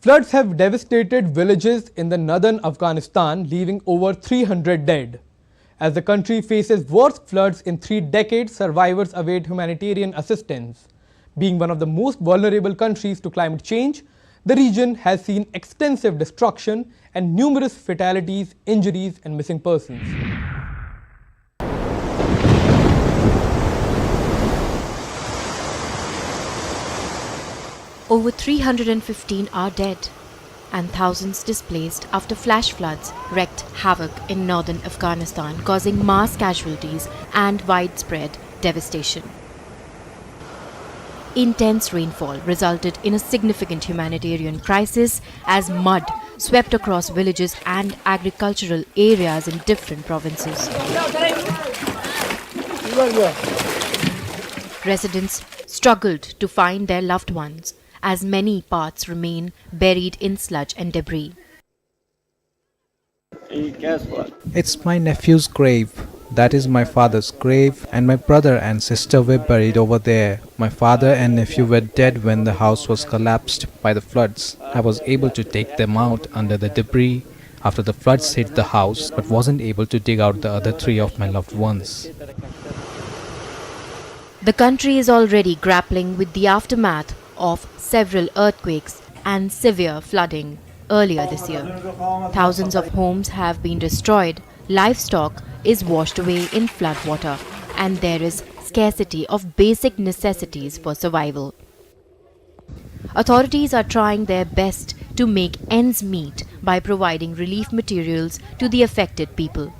Floods have devastated villages in the northern Afghanistan, leaving over 300 dead. As the country faces worst floods in 3 decades, survivors await humanitarian assistance. Being one of the most vulnerable countries to climate change, the region has seen extensive destruction and numerous fatalities, injuries, and missing persons. Over 315 are dead and thousands displaced after flash floods wreaked havoc in northern Afghanistan, causing mass casualties and widespread devastation. Intense rainfall resulted in a significant humanitarian crisis as mud swept across villages and agricultural areas in different provinces. Residents struggled to find their loved ones, as many parts remain buried in sludge and debris. It's my nephew's grave. That is my father's grave, and my brother and sister were buried over there. My father and nephew were dead when the house was collapsed by the floods. I was able to take them out under the debris after the floods hit the house, but wasn't able to dig out the other 3 of my loved ones. The country is already grappling with the aftermath of several earthquakes and severe flooding earlier this year. Thousands of homes have been destroyed, livestock is washed away in floodwater, and there is scarcity of basic necessities for survival. Authorities are trying their best to make ends meet by providing relief materials to the affected people.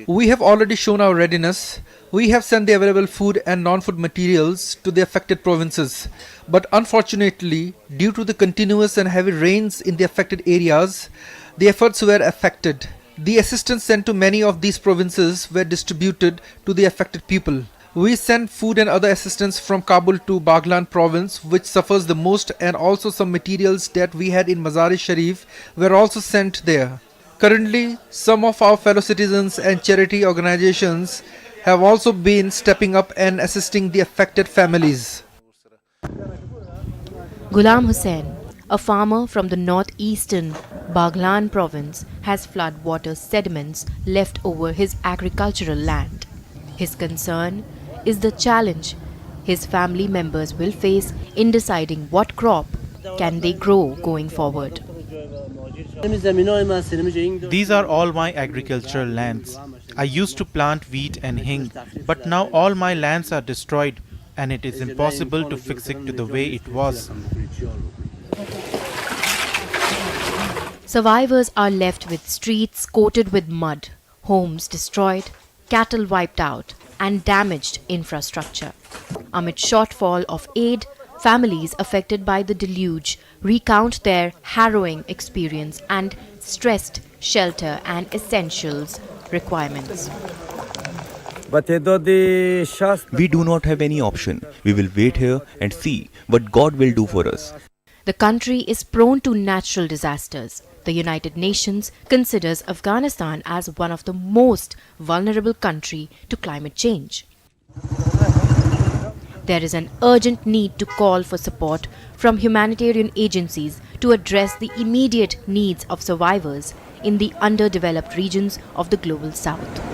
We have already shown our readiness. We have sent the available food and non-food materials to the affected provinces. But unfortunately, due to the continuous and heavy rains in the affected areas, the efforts were affected. The assistance sent to many of these provinces were distributed to the affected people. We sent food and other assistance from Kabul to Baghlan province, which suffers the most, and also some materials that we had in Mazar-e-Sharif were also sent there. Currently, some of our fellow citizens and charity organizations have also been stepping up and assisting the affected families. Ghulam Hussain, a farmer from the northeastern Baghlan province, has floodwater sediments left over his agricultural land. His concern is the challenge his family members will face in deciding what crop can they grow going forward. These are all my agricultural lands. I used to plant wheat and hing, but now all my lands are destroyed and it is impossible to fix it to the way it was. Survivors are left with streets coated with mud, homes destroyed, cattle wiped out, and damaged infrastructure. Amid shortfall of aid, families affected by the deluge recount their harrowing experience and stressed shelter and essentials requirements. We do not have any option. We will wait here and see what God will do for us. The country is prone to natural disasters. The United Nations considers Afghanistan as one of the most vulnerable countries to climate change. There is an urgent need to call for support from humanitarian agencies to address the immediate needs of survivors in the underdeveloped regions of the global south.